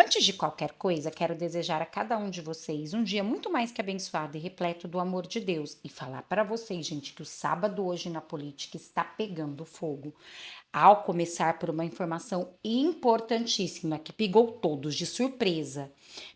Antes de qualquer coisa, quero desejar a cada um de vocês um dia muito mais que abençoado e repleto do amor de Deus. E falar para vocês, gente, que o sábado hoje na política está pegando fogo. Ao começar por uma informação importantíssima que pegou todos de surpresa.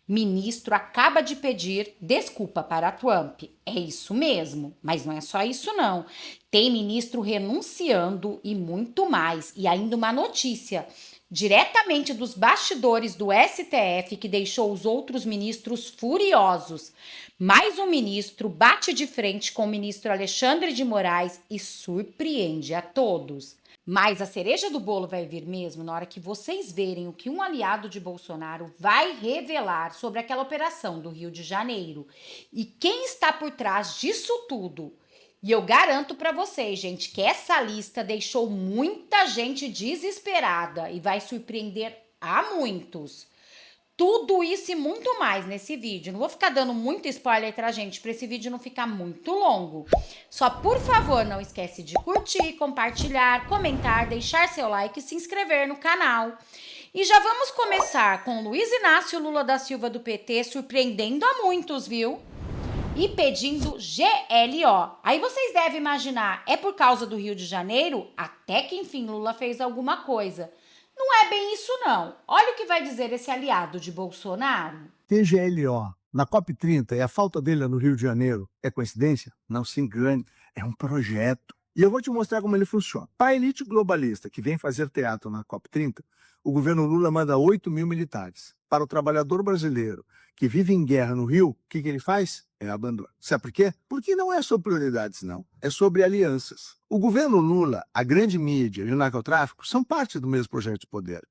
Ministro acaba de pedir desculpa para a Trump. É isso mesmo, mas não é só isso não. Tem ministro renunciando e muito mais. E ainda uma notícia diretamente dos bastidores do STF que deixou os outros ministros furiosos. Mais um ministro bate de frente com o ministro Alexandre de Moraes e surpreende a todos. Mas a cereja do bolo vai vir mesmo na hora que vocês verem o que um aliado de Bolsonaro vai revelar sobre aquela operação do Rio de Janeiro. E quem está por trás disso tudo? E eu garanto para vocês, gente, que essa lista deixou muita gente desesperada e vai surpreender a muitos. Tudo isso e muito mais nesse vídeo. Não vou ficar dando muito spoiler pra gente, pra esse vídeo não ficar muito longo. Só, por favor, não esquece de curtir, compartilhar, comentar, deixar seu like e se inscrever no canal. E já vamos começar com Luiz Inácio Lula da Silva do PT surpreendendo a muitos, viu? E pedindo GLO. Aí vocês devem imaginar, é por causa do Rio de Janeiro? Até que enfim Lula fez alguma coisa. Não é bem isso não. Olha o que vai dizer esse aliado de Bolsonaro. TGLO, na COP30 e a falta dele no Rio de Janeiro, é coincidência? Não se engane, é um projeto. E eu vou te mostrar como ele funciona. Para a elite globalista que vem fazer teatro na COP30, o governo Lula manda 8 mil militares. Para o trabalhador brasileiro que vive em guerra no Rio, o que ele faz? É abandono. Sabe por quê? Porque não é sobre prioridades, não. É sobre alianças. O governo Lula, a grande mídia e o narcotráfico são parte do mesmo projeto de poder.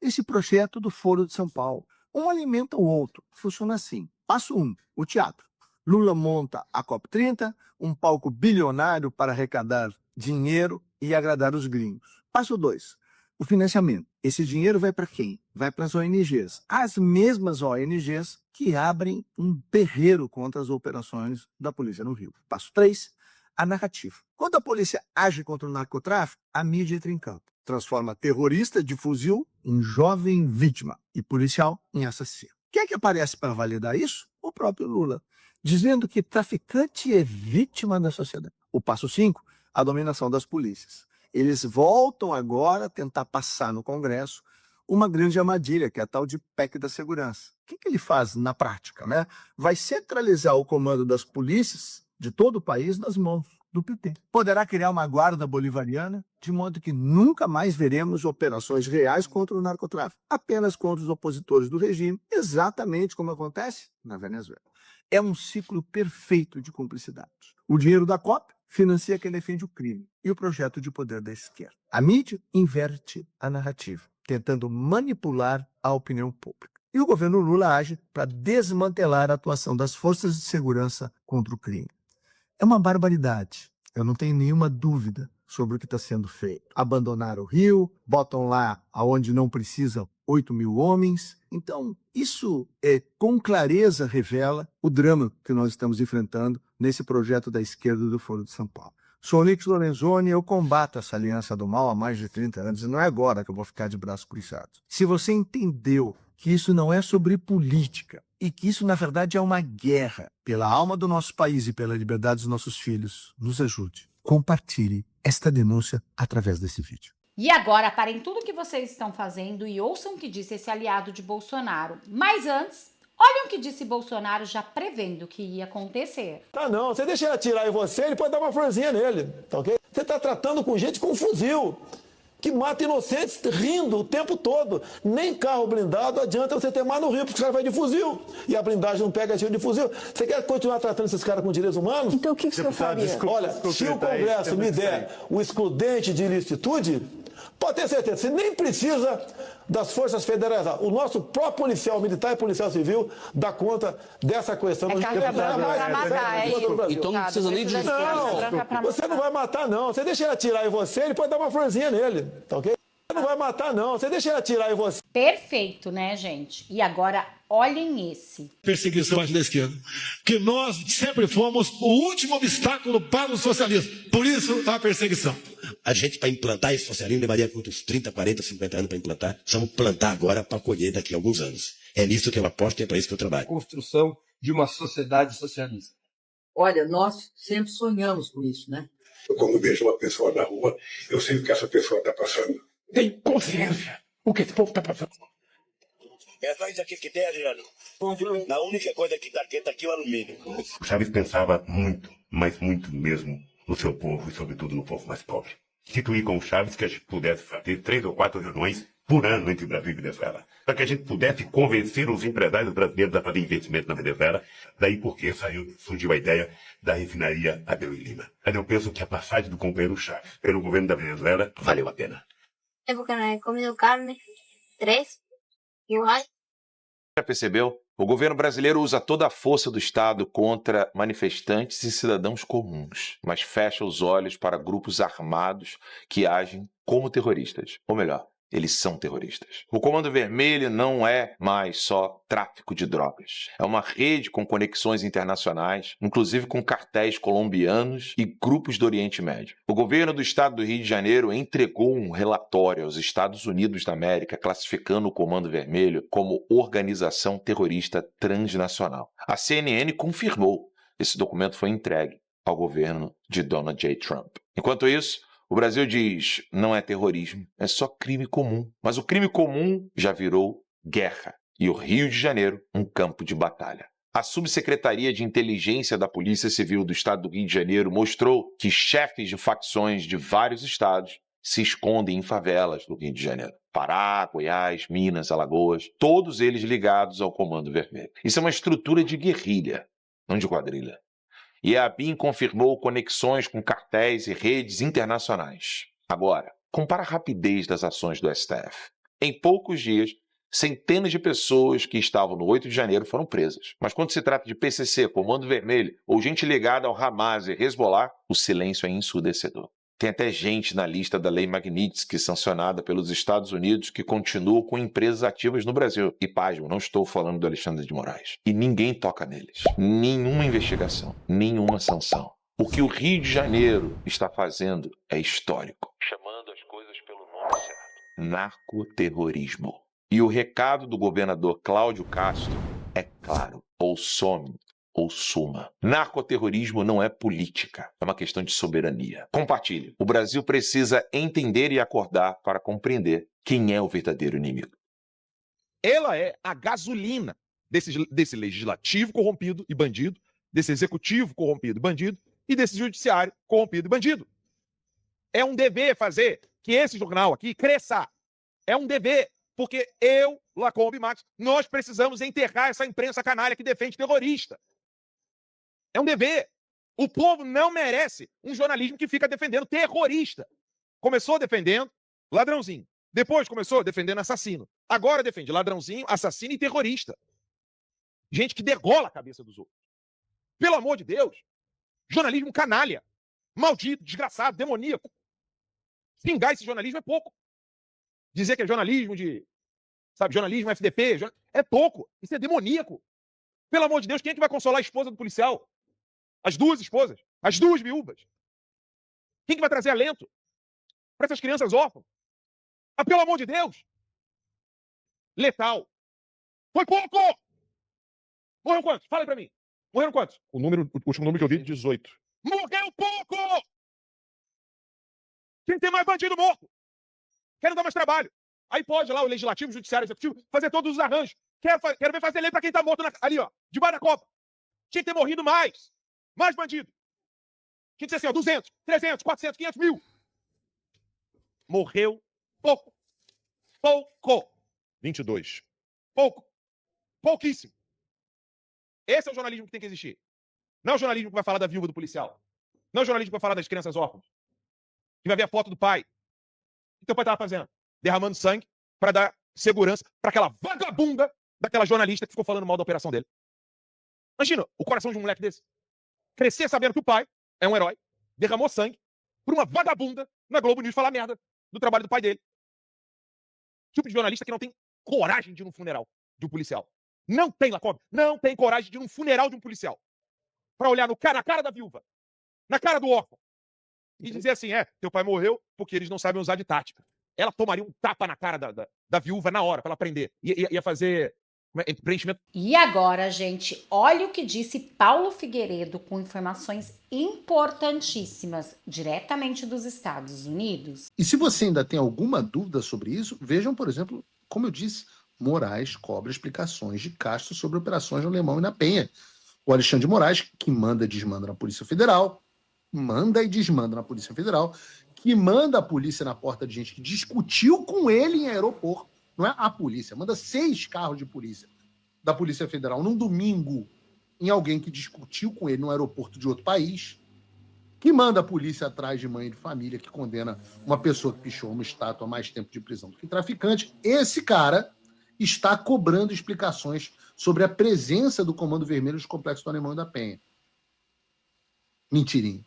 Esse projeto do Foro de São Paulo. Um alimenta o outro. Funciona assim. Passo 1, o teatro. Lula monta a COP30, um palco bilionário para arrecadar dinheiro e agradar os gringos. Passo 2, o financiamento. Esse dinheiro vai para quem? Vai para as ONGs. As mesmas ONGs que abrem um berreiro contra as operações da polícia no Rio. Passo 3, a narrativa. Quando a polícia age contra o narcotráfico, a mídia entra em campo. Transforma terrorista de fuzil em jovem vítima e policial em assassino. Quem é que aparece para validar isso? O próprio Lula, dizendo que traficante é vítima da sociedade. O passo 5, a dominação das polícias. Eles voltam agora a tentar passar no Congresso uma grande armadilha, que é a tal de PEC da segurança. O que ele faz na prática, né? Vai centralizar o comando das polícias de todo o país nas mãos do PT. Poderá criar uma guarda bolivariana, de modo que nunca mais veremos operações reais contra o narcotráfico, apenas contra os opositores do regime, exatamente como acontece na Venezuela. É um ciclo perfeito de cumplicidade. O dinheiro da COP financia quem defende o crime e o projeto de poder da esquerda. A mídia inverte a narrativa, tentando manipular a opinião pública. E o governo Lula age para desmantelar a atuação das forças de segurança contra o crime. É uma barbaridade, eu não tenho nenhuma dúvida sobre o que está sendo feito. Abandonaram o Rio, botam lá aonde não precisa 8 mil homens. Então, isso com clareza revela o drama que nós estamos enfrentando nesse projeto da esquerda do Foro de São Paulo. Sou Onix Lorenzoni e eu combato essa aliança do mal há mais de 30 anos e não é agora que eu vou ficar de braços cruzados. Se você entendeu que isso não é sobre política e que isso, na verdade, é uma guerra pela alma do nosso país e pela liberdade dos nossos filhos, nos ajude. Compartilhe esta denúncia através desse vídeo. E agora parem tudo o que vocês estão fazendo e ouçam o que disse esse aliado de Bolsonaro. Mas antes, olhem o que disse Bolsonaro já prevendo o que ia acontecer. Tá não, você deixa ele atirar em você, ele pode dar uma florzinha nele, tá ok? Você tá tratando com gente com fuzil, que mata inocentes rindo o tempo todo. Nem carro blindado adianta você ter mais no Rio, porque os caras vai de fuzil. E a blindagem não pega tiro de fuzil. Você quer continuar tratando esses caras com direitos humanos? Então o que você faria? Olha, se o Congresso me der o excludente de ilicitude, pode ter certeza, você nem precisa das forças federais. O nosso próprio policial militar e policial civil dá conta dessa questão. Então não precisa nem de... Não, você não vai matar não. Você deixa ele atirar em você, ele pode dar uma florzinha nele, tá ok? Não vai matar, não. Você deixa ele atirar em você. Perfeito, né, gente? E agora, olhem esse. Perseguição da esquerda. Que nós sempre fomos o último obstáculo para o socialismo. Por isso, a perseguição. A gente, para implantar esse socialismo, levaria uns 30, 40, 50 anos para implantar. Precisamos plantar agora para colher daqui a alguns anos. É nisso que eu aposto e é para isso que eu trabalho. Construção de uma sociedade socialista. Olha, nós sempre sonhamos com isso, né? Quando vejo uma pessoa na rua, eu sei o que essa pessoa está passando. Tem consciência o que esse povo está passando. É só isso aqui que tem, Adriano. A única coisa que está quente aqui é o alumínio. O Chaves pensava muito, mas muito mesmo, no seu povo e sobretudo no povo mais pobre. Instituí com o Chaves que a gente pudesse fazer 3 ou 4 reuniões por ano entre Brasil e Venezuela, para que a gente pudesse convencer os empresários brasileiros a fazer investimento na Venezuela. Daí porque surgiu a ideia da refinaria Abel e Lima. Mas eu penso que a passagem do companheiro Chaves pelo governo da Venezuela valeu a pena. É porque não he comido carne 3 igual. Já percebeu? O governo brasileiro usa toda a força do Estado contra manifestantes e cidadãos comuns, mas fecha os olhos para grupos armados que agem como terroristas. Ou melhor, eles são terroristas. O Comando Vermelho não é mais só tráfico de drogas. É uma rede com conexões internacionais, inclusive com cartéis colombianos e grupos do Oriente Médio. O governo do estado do Rio de Janeiro entregou um relatório aos Estados Unidos da América classificando o Comando Vermelho como organização terrorista transnacional. A CNN confirmou. Esse documento foi entregue ao governo de Donald J. Trump. Enquanto isso, o Brasil diz, não é terrorismo, é só crime comum. Mas o crime comum já virou guerra. E o Rio de Janeiro, um campo de batalha. A Subsecretaria de Inteligência da Polícia Civil do Estado do Rio de Janeiro mostrou que chefes de facções de vários estados se escondem em favelas do Rio de Janeiro. Pará, Goiás, Minas, Alagoas, todos eles ligados ao Comando Vermelho. Isso é uma estrutura de guerrilha, não de quadrilha. E a ABIN confirmou conexões com cartéis e redes internacionais. Agora, compara a rapidez das ações do STF. Em poucos dias, centenas de pessoas que estavam no 8 de janeiro foram presas. Mas quando se trata de PCC, Comando Vermelho ou gente ligada ao Hamas e Hezbollah, o silêncio é ensurdecedor. Tem até gente na lista da Lei Magnitsky, sancionada pelos Estados Unidos, que continua com empresas ativas no Brasil. E, pasmo, não estou falando do Alexandre de Moraes. E ninguém toca neles. Nenhuma investigação, nenhuma sanção. O que o Rio de Janeiro está fazendo é histórico. Chamando as coisas pelo nome certo. Narcoterrorismo. E o recado do governador Cláudio Castro é claro. Ou some ou suma. Narcoterrorismo não é política, é uma questão de soberania. Compartilhe. O Brasil precisa entender e acordar para compreender quem é o verdadeiro inimigo. Ela é a gasolina desse legislativo corrompido e bandido, desse executivo corrompido e bandido e desse judiciário corrompido e bandido. É um dever fazer que esse jornal aqui cresça. É um dever, porque eu, Lacombe e Max, nós precisamos enterrar essa imprensa canalha que defende terrorista. É um dever. O povo não merece um jornalismo que fica defendendo terrorista. Começou defendendo ladrãozinho. Depois começou defendendo assassino. Agora defende ladrãozinho, assassino e terrorista. Gente que degola a cabeça dos outros. Pelo amor de Deus. Jornalismo canalha. Maldito, desgraçado, demoníaco. Xingar esse jornalismo é pouco. Dizer que é jornalismo jornalismo FDP, é pouco. Isso é demoníaco. Pelo amor de Deus, quem é que vai consolar a esposa do policial? As duas esposas, as duas viúvas. Quem que vai trazer alento para essas crianças órfãs? Ah, pelo amor de Deus! Letal. Foi pouco! Morreram quantos? Fala aí pra mim. Morreram quantos? O último número que eu vi, 18. Morreu pouco! Quem tem mais bandido morto? Querem dar mais trabalho. Aí pode lá o Legislativo, o Judiciário, o Executivo, fazer todos os arranjos. Quero ver fazer lei pra quem tá morto ali, ó, debaixo da copa. Tinha que ter morrido mais. Mais bandido. Tinha que ser assim, ó, 200, 300, 400, 500 mil. Morreu pouco. Pouco. 22. Pouco. Pouquíssimo. Esse é o jornalismo que tem que existir. Não é o jornalismo que vai falar da viúva do policial. Não é o jornalismo que vai falar das crianças órfãs. Que vai ver a foto do pai. O que teu pai estava fazendo? Derramando sangue para dar segurança para aquela vagabunda daquela jornalista que ficou falando mal da operação dele. Imagina o coração de um moleque desse. Crescer sabendo que o pai é um herói, derramou sangue por uma vagabunda na Globo News falar merda do trabalho do pai dele. tipo de jornalista que não tem coragem de ir num funeral de um policial. Não tem, Lacombe. Não tem coragem de ir num funeral de um policial. Pra olhar na cara da viúva, na cara do órfão, e dizer assim, teu pai morreu porque eles não sabem usar de tática. Ela tomaria um tapa na cara da viúva na hora, pra ela aprender. Ia fazer preenchimento. E agora, gente, olha o que disse Paulo Figueiredo com informações importantíssimas, diretamente dos Estados Unidos. E se você ainda tem alguma dúvida sobre isso, vejam, por exemplo, como eu disse, Moraes cobra explicações de Castro sobre operações no Alemão e na Penha. O Alexandre de Moraes, que manda e desmanda na Polícia Federal, que manda a polícia na porta de gente que discutiu com ele em aeroporto, não é a polícia, manda 6 carros de polícia da Polícia Federal num domingo em alguém que discutiu com ele no aeroporto de outro país, que manda a polícia atrás de mãe de família, que condena uma pessoa que pichou uma estátua a mais tempo de prisão do que traficante. Esse cara está cobrando explicações sobre a presença do Comando Vermelho nos complexos do Alemão e da Penha. Mentirinha.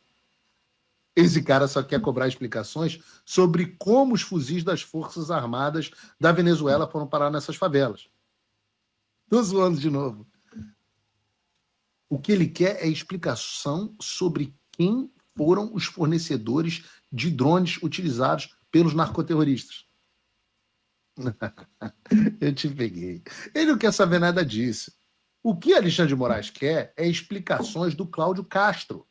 Esse cara só quer cobrar explicações sobre como os fuzis das Forças Armadas da Venezuela foram parar nessas favelas. Tô zoando de novo. O que ele quer é explicação sobre quem foram os fornecedores de drones utilizados pelos narcoterroristas. Eu te peguei. Ele não quer saber nada disso. O que Alexandre de Moraes quer é explicações do Cláudio Castro.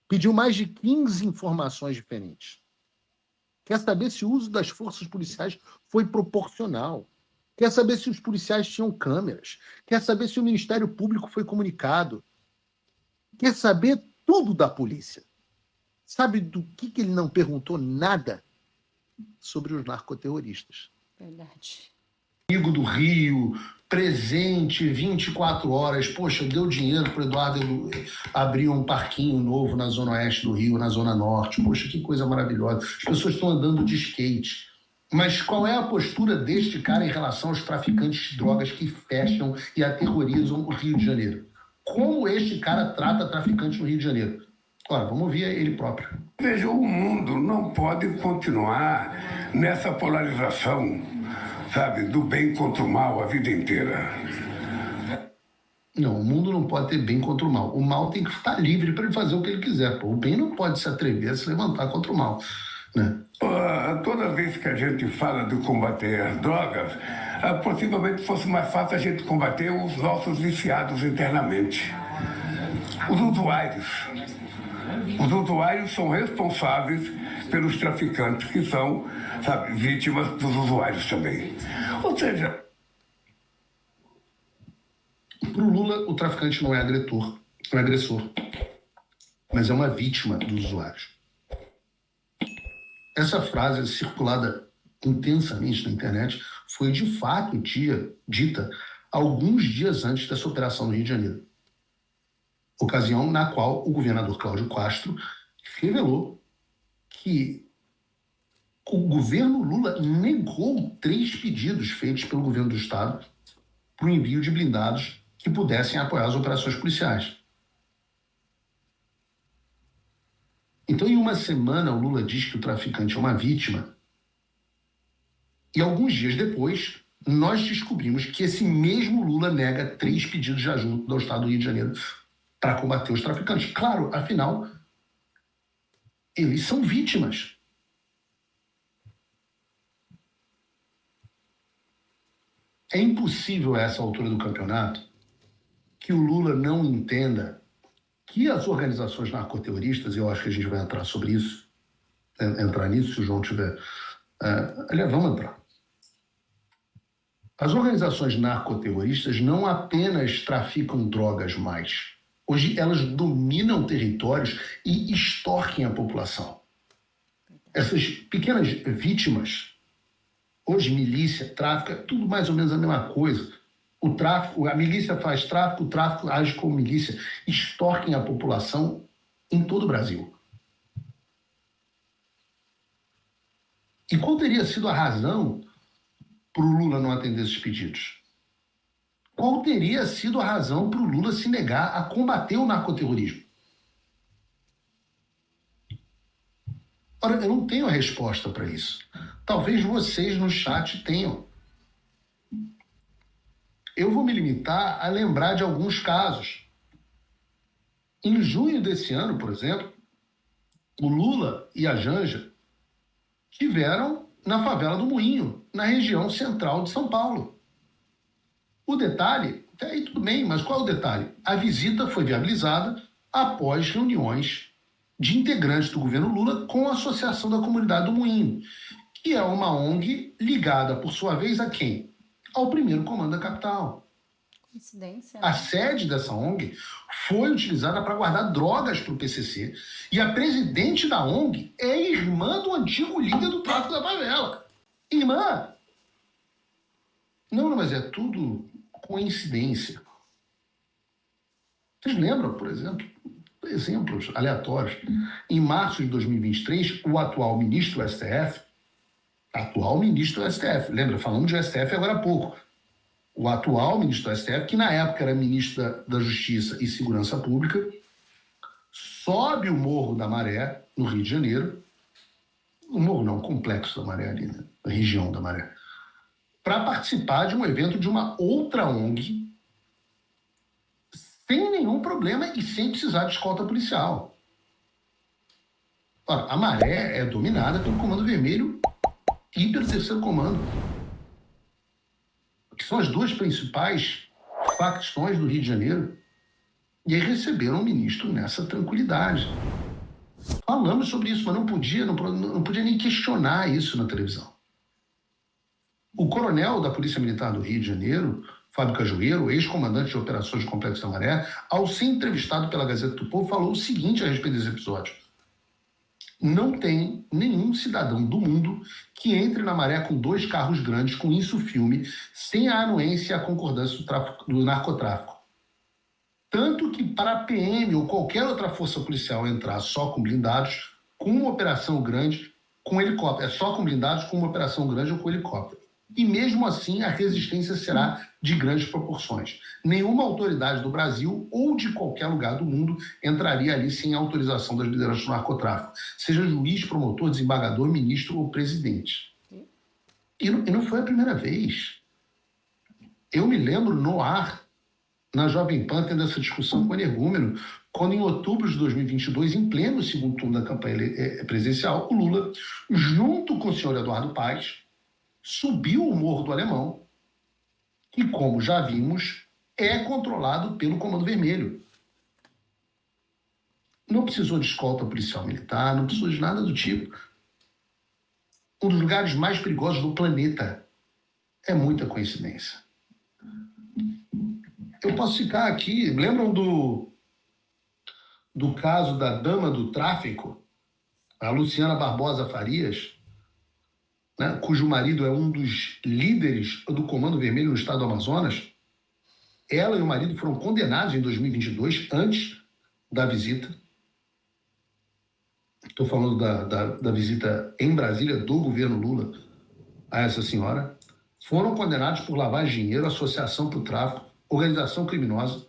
Pediu mais de 15 informações diferentes. Quer saber se o uso das forças policiais foi proporcional. Quer saber se os policiais tinham câmeras. Quer saber se o Ministério Público foi comunicado. Quer saber tudo da polícia. Sabe do que ele não perguntou nada? Sobre os narcoterroristas. Verdade. Amigo do Rio, presente, 24 horas. Poxa, deu dinheiro para o Eduardo abrir um parquinho novo na zona oeste do Rio, na zona norte. Poxa, que coisa maravilhosa. As pessoas estão andando de skate. Mas qual é a postura deste cara em relação aos traficantes de drogas que fecham e aterrorizam o Rio de Janeiro? Como este cara trata traficantes no Rio de Janeiro? Ora, vamos ouvir ele próprio. Veja, o mundo não pode continuar nessa polarização, sabe, do bem contra o mal a vida inteira. Não, o mundo não pode ter bem contra o mal. O mal tem que estar livre para ele fazer o que ele quiser. Pô. O bem não pode se atrever a se levantar contra o mal. Né? Toda vez que a gente fala de combater as drogas, possivelmente fosse mais fácil a gente combater os nossos viciados internamente. Os usuários. Os usuários são responsáveis pelos traficantes, que são, sabe, vítimas dos usuários também. Ou seja... Para o Lula, o traficante não é agressor, mas é uma vítima dos usuários. Essa frase, circulada intensamente na internet, foi de fato dita alguns dias antes dessa operação no Rio de Janeiro. Ocasião na qual o governador Cláudio Castro revelou que o governo Lula negou 3 pedidos feitos pelo governo do Estado para o envio de blindados que pudessem apoiar as operações policiais. Então, em uma semana, o Lula diz que o traficante é uma vítima. E alguns dias depois, nós descobrimos que esse mesmo Lula nega 3 pedidos de ajuda ao Estado do Rio de Janeiro para combater os traficantes. Claro, afinal, eles são vítimas. É impossível, a essa altura do campeonato, que o Lula não entenda que as organizações narcoterroristas, e eu acho que a gente vai entrar nisso, se o João tiver... aliás, vamos entrar. As organizações narcoterroristas não apenas traficam drogas mais. Hoje elas dominam territórios e extorquem a população. Essas pequenas vítimas, hoje milícia, tráfico, é tudo mais ou menos a mesma coisa. O tráfico, a milícia faz tráfico, o tráfico age como milícia. Extorquem a população em todo o Brasil. E qual teria sido a razão para o Lula não atender esses pedidos? Qual teria sido a razão para o Lula se negar a combater o narcoterrorismo? Ora, eu não tenho a resposta para isso. Talvez vocês no chat tenham. Eu vou me limitar a lembrar de alguns casos. Em junho desse ano, por exemplo, o Lula e a Janja estiveram na favela do Moinho, na região central de São Paulo. O detalhe, até aí tudo bem, mas qual é o detalhe? A visita foi viabilizada após reuniões de integrantes do governo Lula com a Associação da Comunidade do Moinho, que é uma ONG ligada, por sua vez, a quem? Ao primeiro comando da capital. Coincidência, A né? sede dessa ONG foi utilizada para guardar drogas para o PCC e a presidente da ONG é irmã do antigo líder do tráfico da favela. Irmã! Não, mas é tudo coincidência. Vocês lembram, por exemplo, exemplos aleatórios. Em março de 2023, o atual ministro do STF, lembra, falamos de STF agora há pouco, o atual ministro do STF, que na época era ministro da Justiça e Segurança Pública, sobe o Morro da Maré, no Rio de Janeiro, o Morro não, o Complexo da Maré ali, né? A região da Maré, para participar de um evento de uma outra ONG, sem nenhum problema e sem precisar de escolta policial. Ora, a Maré é dominada pelo Comando Vermelho e pelo Terceiro Comando, que são as duas principais facções do Rio de Janeiro, e aí receberam o ministro nessa tranquilidade. Falamos sobre isso, mas não podia nem questionar isso na televisão. O coronel da Polícia Militar do Rio de Janeiro, Fábio Cajueiro, ex-comandante de operações do Complexo da Maré, ao ser entrevistado pela Gazeta do Povo, falou o seguinte a respeito desse episódio: não tem nenhum cidadão do mundo que entre na Maré com 2 carros grandes, com isso filme, sem a anuência e a concordância do narcotráfico. Tanto que para a PM ou qualquer outra força policial entrar só com blindados, com uma operação grande, com helicóptero, é só com blindados, com uma operação grande ou com helicóptero. E mesmo assim a resistência será de grandes proporções. Nenhuma autoridade do Brasil ou de qualquer lugar do mundo entraria ali sem autorização das lideranças do narcotráfico, seja juiz, promotor, desembargador, ministro ou presidente. E não foi a primeira vez. Eu me lembro no ar, na Jovem Pan, tendo essa discussão com o energúmeno, quando em outubro de 2022, em pleno segundo turno da campanha presidencial, o Lula, junto com o senhor Eduardo Paes, subiu o Morro do Alemão, que, como já vimos, é controlado pelo Comando Vermelho. Não precisou de escolta policial militar, não precisou de nada do tipo. Um dos lugares mais perigosos do planeta. É muita coincidência. Eu posso ficar aqui... Lembram do caso da dama do tráfico, a Luciana Barbosa Farias, né, cujo marido é um dos líderes do Comando Vermelho no estado do Amazonas? Ela e o marido foram condenados em 2022, antes da visita. Estou falando da visita em Brasília do governo Lula a essa senhora. Foram condenados por lavagem de dinheiro, associação para o tráfico, organização criminosa.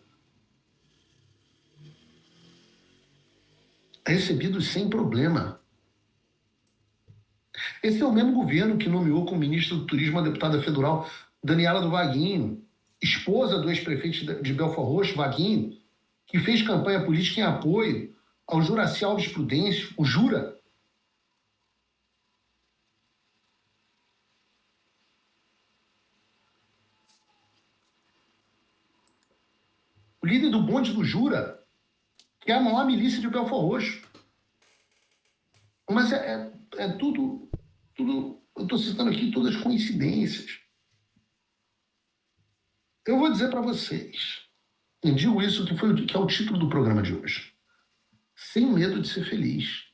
Recebidos sem problema. Esse é o mesmo governo que nomeou como ministro do Turismo a deputada federal Daniela do Vaguinho, esposa do ex-prefeito de Belford Roxo, Vaguinho, que fez campanha política em apoio ao Juraci Alves Prudêncio, o Jura. O líder do bonde do Jura, que é a maior milícia de Belford Roxo. Mas é tudo, eu estou citando aqui todas as coincidências. Eu vou dizer para vocês, eu digo isso que é o título do programa de hoje: sem medo de ser feliz.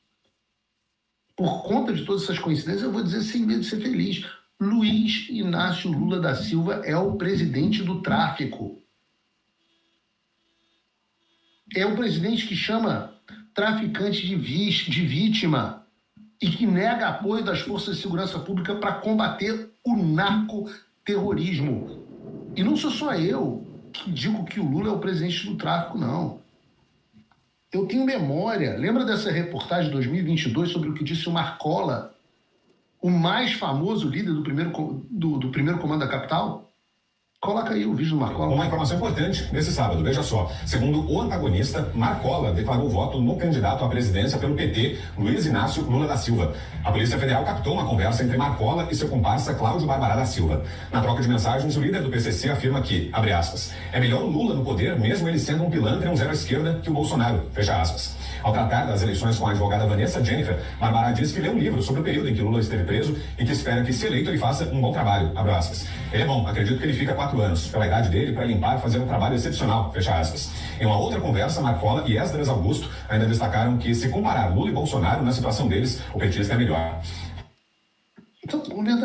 Por conta de todas essas coincidências, eu vou dizer sem medo de ser feliz. Luiz Inácio Lula da Silva é o presidente do tráfico. É o presidente que chama traficante de vítima e que nega apoio das forças de segurança pública para combater o narcoterrorismo. E não sou só eu que digo que o Lula é o presidente do tráfico, não. Eu tenho memória. Lembra dessa reportagem de 2022 sobre o que disse o Marcola, o mais famoso líder do primeiro comando da capital? Coloca aí o vídeo do Marcola. Uma informação importante nesse sábado, veja só. Segundo o antagonista, Marcola declarou voto no candidato à presidência pelo PT, Luiz Inácio Lula da Silva. A Polícia Federal captou uma conversa entre Marcola e seu comparsa Cláudio Barbará da Silva. Na troca de mensagens, o líder do PCC afirma que, abre aspas, é melhor o Lula no poder, mesmo ele sendo um pilantra e um zero à esquerda, que o Bolsonaro, fecha aspas. Ao tratar das eleições com a advogada Vanessa Jennifer, Barbará disse que leu um livro sobre o período em que Lula esteve preso e que espera que, se eleito, ele faça um bom trabalho, abre aspas. Ele é bom, acredito que ele fica 4 anos, pela idade dele, para limpar, fazer um trabalho excepcional, fecha aspas. Em uma outra conversa, Marcola e Esdras Augusto ainda destacaram que, se comparar Lula e Bolsonaro, na situação deles, o petista é melhor. Então,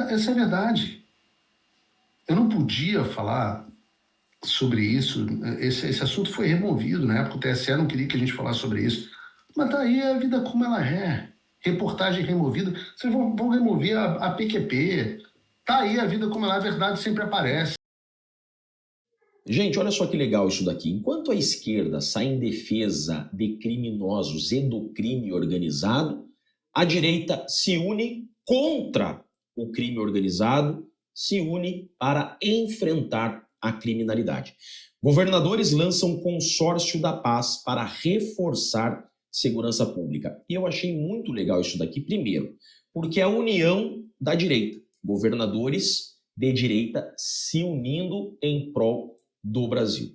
essa é a verdade. Eu não podia falar sobre isso, esse assunto foi removido, na época o TSE não queria que a gente falasse sobre isso. Mas tá aí a vida como ela é. Reportagem removida. Vocês vão remover a PQP. Tá aí a vida como ela é, a verdade sempre aparece. Gente, olha só que legal isso daqui. Enquanto a esquerda sai em defesa de criminosos e do crime organizado, a direita se une contra o crime organizado, se une para enfrentar a criminalidade. Governadores lançam consórcio da paz para reforçar segurança pública. E eu achei muito legal isso daqui, primeiro, porque é a união da direita. Governadores de direita se unindo em prol do Brasil.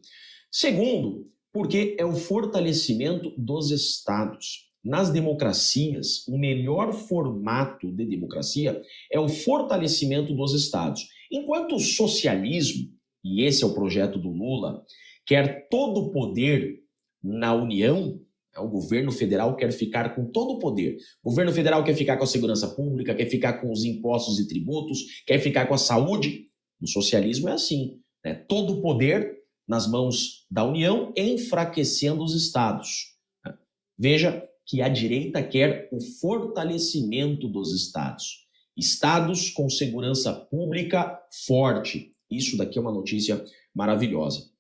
Segundo, porque é o fortalecimento dos estados. Nas democracias, o melhor formato de democracia é o fortalecimento dos estados. Enquanto o socialismo, e esse é o projeto do Lula, quer todo o poder na União, o governo federal quer ficar com todo o poder. O governo federal quer ficar com a segurança pública, quer ficar com os impostos e tributos, quer ficar com a saúde. No socialismo é assim, né? Todo o poder nas mãos da União, enfraquecendo os estados. Veja que a direita quer o fortalecimento dos estados. Estados com segurança pública forte. Isso daqui é uma notícia maravilhosa.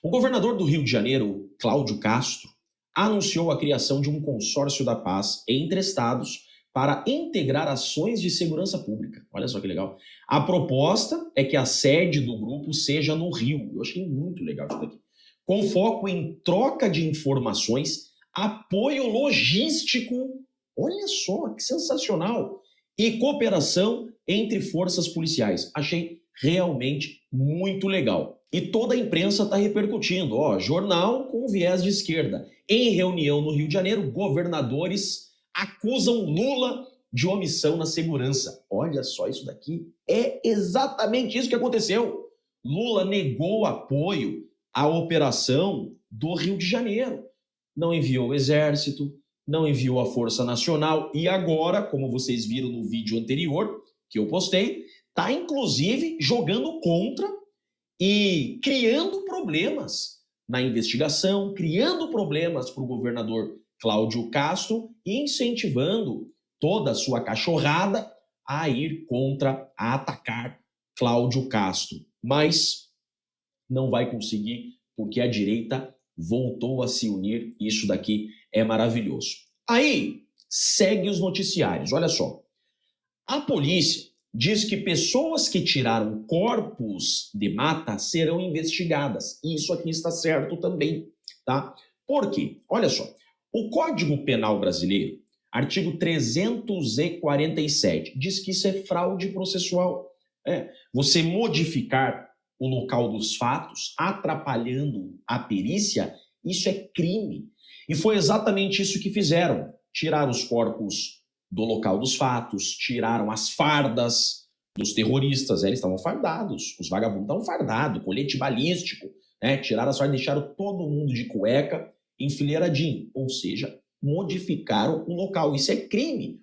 O governador do Rio de Janeiro, Cláudio Castro, anunciou a criação de um consórcio da paz entre estados para integrar ações de segurança pública. Olha só que legal. A proposta é que a sede do grupo seja no Rio. Eu achei muito legal isso daqui. Com foco em troca de informações, apoio logístico, olha só que sensacional, e cooperação entre forças policiais. Achei realmente muito legal. E toda a imprensa está repercutindo. Jornal com viés de esquerda. Em reunião no Rio de Janeiro, governadores acusam Lula de omissão na segurança. Olha só isso daqui. É exatamente isso que aconteceu. Lula negou apoio à operação do Rio de Janeiro. Não enviou o exército, não enviou a Força Nacional e agora, como vocês viram no vídeo anterior que eu postei, está inclusive jogando contra e criando problemas na investigação, criando problemas para o governador Cláudio Castro e incentivando toda a sua cachorrada a ir contra, a atacar Cláudio Castro. Mas não vai conseguir porque a direita voltou a se unir. Isso daqui é maravilhoso. Aí, segue os noticiários. Olha só. A polícia diz que pessoas que tiraram corpos de mata serão investigadas. Isso aqui está certo também, tá? Por quê? Olha só. O Código Penal brasileiro, artigo 347, diz que isso é fraude processual. Você modificar o local dos fatos, atrapalhando a perícia, isso é crime. E foi exatamente isso que fizeram. Tiraram os corpos do local dos fatos, tiraram as fardas dos terroristas. Eles estavam fardados, os vagabundos estavam fardados, colete balístico, né? Tiraram as fardas, deixaram todo mundo de cueca enfileiradinho, ou seja, modificaram o local. Isso é crime.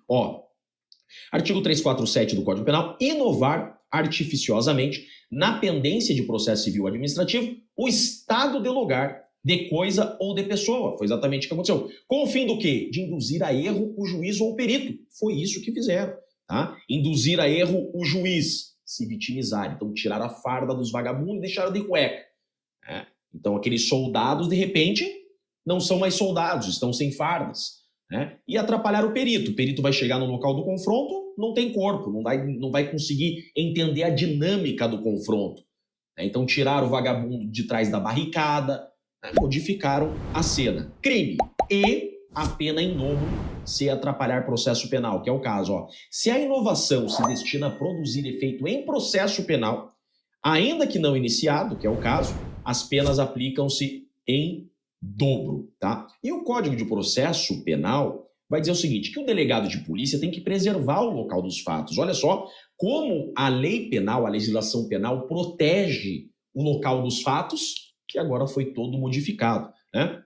Artigo 347 do Código Penal, inovar artificiosamente na pendência de processo civil administrativo o estado de lugar de coisa ou de pessoa. Foi exatamente o que aconteceu. Com o fim do quê? De induzir a erro o juiz ou o perito. Foi isso que fizeram. Tá? Induzir a erro o juiz, se vitimizar. Então tiraram a farda dos vagabundos e deixaram de cueca. Então aqueles soldados, de repente, não são mais soldados, estão sem fardas, né? E atrapalhar o perito vai chegar no local do confronto, não tem corpo, não vai conseguir entender a dinâmica do confronto, né? Então tiraram o vagabundo de trás da barricada, né? Modificaram a cena. Crime e a pena em dobro se atrapalhar processo penal, que é o caso. Ó. Se a inovação se destina a produzir efeito em processo penal, ainda que não iniciado, que é o caso, as penas aplicam-se em dobro, tá? E o Código de Processo Penal vai dizer o seguinte, que o delegado de polícia tem que preservar o local dos fatos. Olha só como a lei penal, a legislação penal protege o local dos fatos, que agora foi todo modificado, né?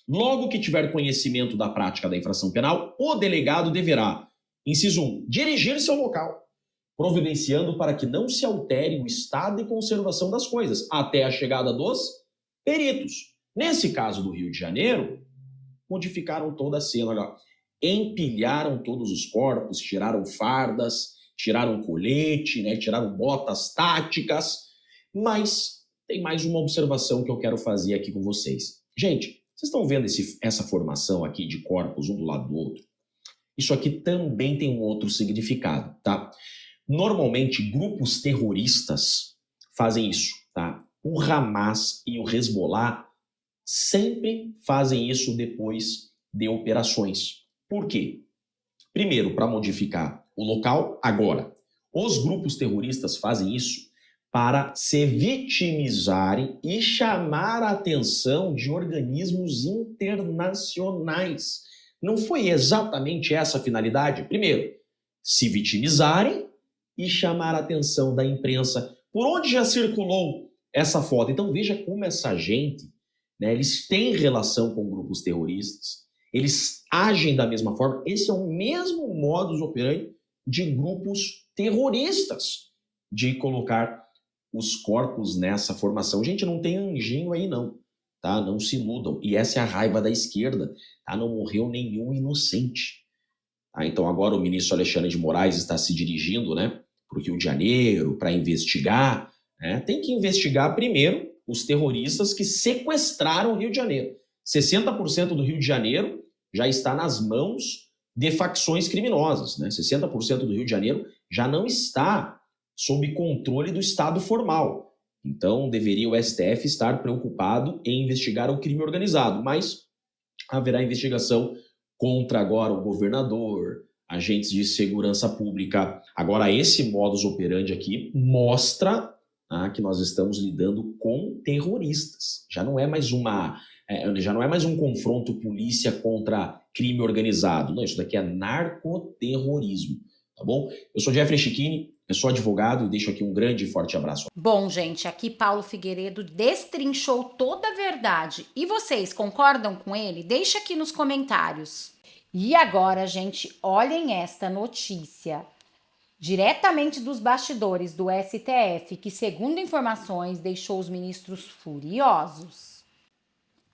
Logo que tiver conhecimento da prática da infração penal, o delegado deverá, inciso 1, dirigir-se ao local, providenciando para que não se altere o estado de conservação das coisas, até a chegada dos peritos. Nesse caso do Rio de Janeiro, modificaram toda a cena, olha, empilharam todos os corpos, tiraram fardas, tiraram colete, né, tiraram botas táticas, mas tem mais uma observação que eu quero fazer aqui com vocês. Gente, vocês estão vendo essa formação aqui de corpos um do lado do outro? Isso aqui também tem um outro significado, tá? Normalmente, grupos terroristas fazem isso, tá? O Hamas e o Hezbollah sempre fazem isso depois de operações. Por quê? Primeiro, para modificar o local. Agora, os grupos terroristas fazem isso para se vitimizarem e chamar a atenção de organismos internacionais. Não foi exatamente essa a finalidade? Primeiro, se vitimizarem e chamar a atenção da imprensa, por onde já circulou essa foto. Então veja como essa gente, né, eles têm relação com grupos terroristas, eles agem da mesma forma. Esse é o mesmo modus operandi de grupos terroristas, de colocar os corpos nessa formação. Gente, não tem anjinho aí não, tá? Não se iludam. E essa é a raiva da esquerda, tá? Não morreu nenhum inocente. Tá? Então agora o ministro Alexandre de Moraes está se dirigindo, né, para o Rio de Janeiro para investigar, né? Tem que investigar primeiro os terroristas que sequestraram o Rio de Janeiro. 60% do Rio de Janeiro já está nas mãos de facções criminosas, né? 60% do Rio de Janeiro já não está sob controle do Estado formal. Então, deveria o STF estar preocupado em investigar o crime organizado, mas haverá investigação contra agora o governador, agentes de segurança pública. Agora, esse modus operandi aqui mostra que nós estamos lidando com terroristas. Já não é mais um confronto polícia contra crime organizado. Não, isso daqui é narcoterrorismo, tá bom? Eu sou Jeffrey Chiquini, eu sou advogado e deixo aqui um grande e forte abraço. Bom, gente, aqui Paulo Figueiredo destrinchou toda a verdade. E vocês concordam com ele? Deixa aqui nos comentários. E agora, gente, olhem esta notícia. Diretamente dos bastidores do STF, que, segundo informações, deixou os ministros furiosos.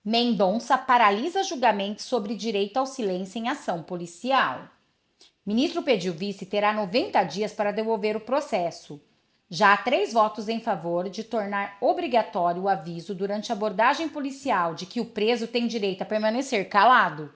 Mendonça paralisa julgamento sobre direito ao silêncio em ação policial. Ministro pediu vice terá 90 dias para devolver o processo. Já há 3 votos em favor de tornar obrigatório o aviso durante a abordagem policial de que o preso tem direito a permanecer calado.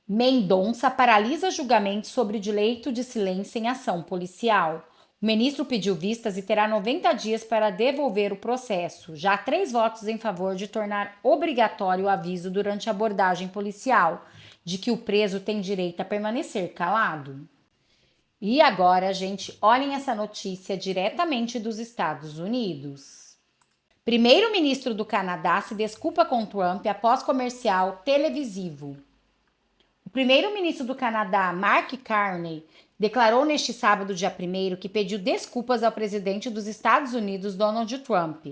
Mendonça paralisa julgamento sobre direito de silêncio em ação policial. O ministro pediu vistas e terá 90 dias para devolver o processo. Já há 3 votos em favor de tornar obrigatório o aviso durante a abordagem policial de que o preso tem direito a permanecer calado. E agora, gente, olhem essa notícia diretamente dos Estados Unidos. Primeiro-ministro do Canadá se desculpa com Trump após comercial televisivo. O primeiro-ministro do Canadá, Mark Carney, declarou neste sábado, dia 1º, que pediu desculpas ao presidente dos Estados Unidos, Donald Trump,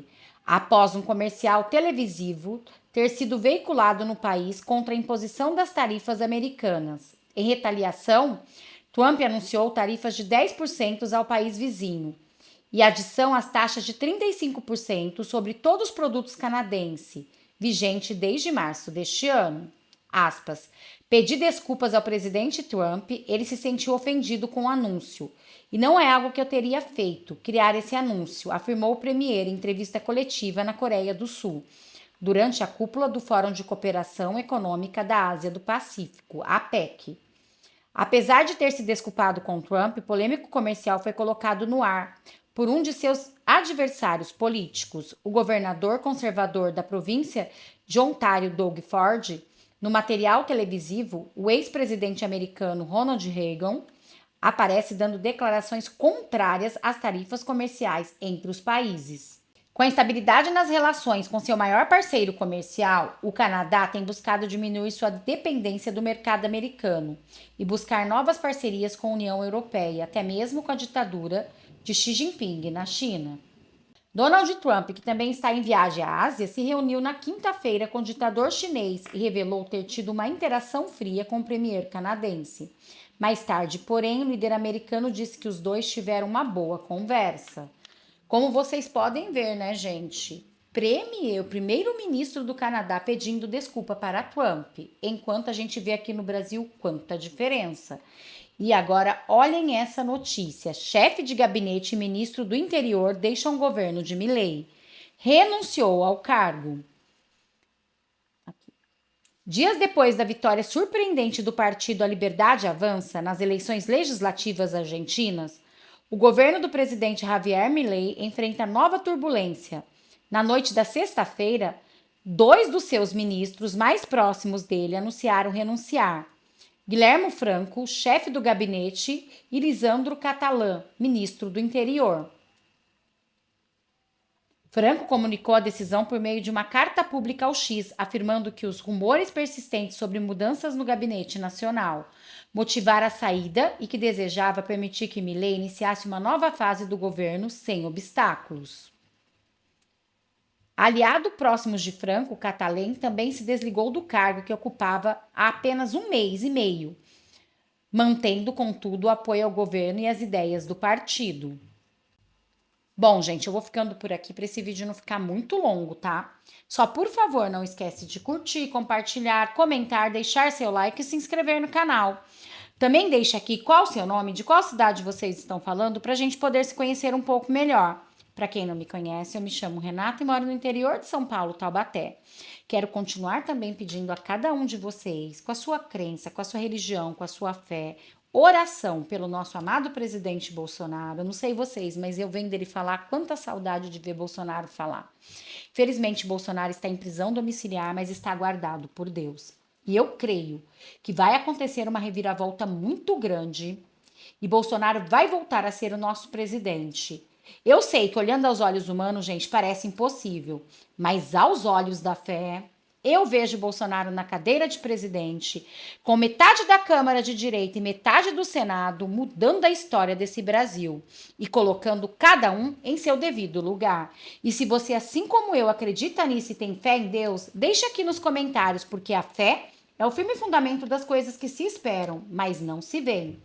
após um comercial televisivo ter sido veiculado no país contra a imposição das tarifas americanas. Em retaliação, Trump anunciou tarifas de 10% ao país vizinho e adição às taxas de 35% sobre todos os produtos canadenses, vigente desde março deste ano. Aspas, pedi desculpas ao presidente Trump, ele se sentiu ofendido com o anúncio. E não é algo que eu teria feito, criar esse anúncio, afirmou o premier em entrevista coletiva na Coreia do Sul. durante a cúpula do Fórum de Cooperação Econômica da Ásia do Pacífico, APEC. Apesar de ter se desculpado com Trump, o polêmico comercial foi colocado no ar por um de seus adversários políticos, o governador conservador da província de Ontário, Doug Ford. No material televisivo, o ex-presidente americano Ronald Reagan aparece dando declarações contrárias às tarifas comerciais entre os países. Com a instabilidade nas relações com seu maior parceiro comercial, o Canadá tem buscado diminuir sua dependência do mercado americano e buscar novas parcerias com a União Europeia, até mesmo com a ditadura de Xi Jinping na China. Donald Trump, que também está em viagem à Ásia, se reuniu na quinta-feira com o ditador chinês e revelou ter tido uma interação fria com o premier canadense. Mais tarde, porém, o líder americano disse que os dois tiveram uma boa conversa. Como vocês podem ver, né, gente? Premier, o primeiro-ministro do Canadá, pedindo desculpa para Trump, enquanto a gente vê aqui no Brasil quanta diferença. E agora, olhem essa notícia. Chefe de gabinete e ministro do interior deixam o governo de Milei. Renunciou ao cargo. Dias depois da vitória surpreendente do partido A Liberdade Avança nas eleições legislativas argentinas, o governo do presidente Javier Milei enfrenta nova turbulência. Na noite da sexta-feira, 2 dos seus ministros mais próximos dele anunciaram renunciar. Guilherme Franco, chefe do gabinete, e Lisandro Catalã, ministro do Interior. Franco comunicou a decisão por meio de uma carta pública ao X, afirmando que os rumores persistentes sobre mudanças no gabinete nacional motivaram a saída e que desejava permitir que Milei iniciasse uma nova fase do governo sem obstáculos. Aliado próximos de Franco, Catalã também se desligou do cargo que ocupava há apenas 1 mês e meio, mantendo, contudo, o apoio ao governo e às ideias do partido. Bom, gente, eu vou ficando por aqui para esse vídeo não ficar muito longo, tá? Só, por favor, não esquece de curtir, compartilhar, comentar, deixar seu like e se inscrever no canal. Também deixa aqui qual o seu nome, de qual cidade vocês estão falando, para a gente poder se conhecer um pouco melhor. Para quem não me conhece, eu me chamo Renata e moro no interior de São Paulo, Taubaté. Quero continuar também pedindo a cada um de vocês, com a sua crença, com a sua religião, com a sua fé, oração pelo nosso amado presidente Bolsonaro. Eu não sei vocês, mas eu venho dele falar, quanta saudade de ver Bolsonaro falar. Felizmente, Bolsonaro está em prisão domiciliar, mas está guardado por Deus. E eu creio que vai acontecer uma reviravolta muito grande e Bolsonaro vai voltar a ser o nosso presidente. Eu sei que olhando aos olhos humanos, gente, parece impossível, mas aos olhos da fé, eu vejo Bolsonaro na cadeira de presidente, com metade da Câmara de Direita e metade do Senado, mudando a história desse Brasil e colocando cada um em seu devido lugar. E se você, assim como eu, acredita nisso e tem fé em Deus, deixa aqui nos comentários, porque a fé é o firme fundamento das coisas que se esperam, mas não se veem.